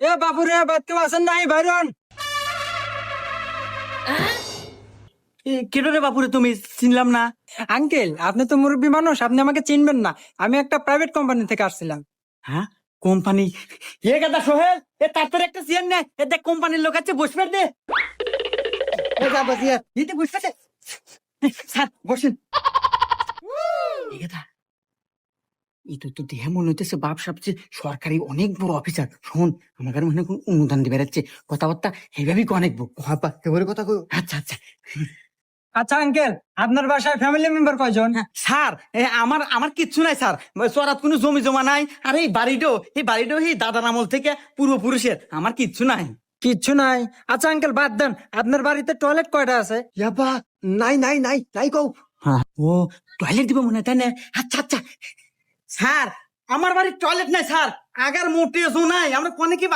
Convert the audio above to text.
এ বাপুরে বাদ কেউ আছেন নাই বাইরন? কেন রে বাপুরে, তুমি চিনলাম না। আঙ্কেল, আপনি তো মুরব্বী মানুষ, আপনি আমাকে চিনবেন না। আমি একটা প্রাইভেট কোম্পানি থেকে আসছিলাম। হ্যাঁ, কোম্পানি? এ গাদা সোহেল, এ তারপরে একটা চেয়ার নে, এ দেখ কোম্পানির লোক আছে, বসবে দে। এ যা বসিয়া দিতে বসবে দে। স্যার বসেন। এ গাদা, এই তো দেহে মনে হইতেছে বাপ সবচেয়ে সরকারি অনেক বড় অফিসার। শোন, আমাকে মনে হয় কোন অনুদান দিয়ে বেড়াচ্ছে, কথাবার্তা এইভাবেই অনেক হাপা এবারে কথা কই। আচ্ছা আচ্ছা। আচ্ছা আঙ্কেল, আপনার বাসায় ফ্যামিলি মেম্বার কয়জন? স্যার, আমার আমার কিচ্ছু নাই স্যার। চরাত কোনো জমি জমা নাই। আর এই বাড়িটাও এই দাদার আমল থেকে পূর্বপুরুষের। আমার কিচ্ছু নাই। কিচ্ছু নাই? আচ্ছা আঙ্কেল, বাদ দেন। আপনার বাড়িতে টয়লেট কয়টা আছে? ইয়াবা, নাই নাই নাই নাই কও। হ্যাঁ, ও টয়লেট দিব মনে হয়, তাই না? আচ্ছা আচ্ছা। স্যার, আমার বাড়ির টয়লেট নাই স্যার, আগার মোটেও নাই। আমরা কোনে কি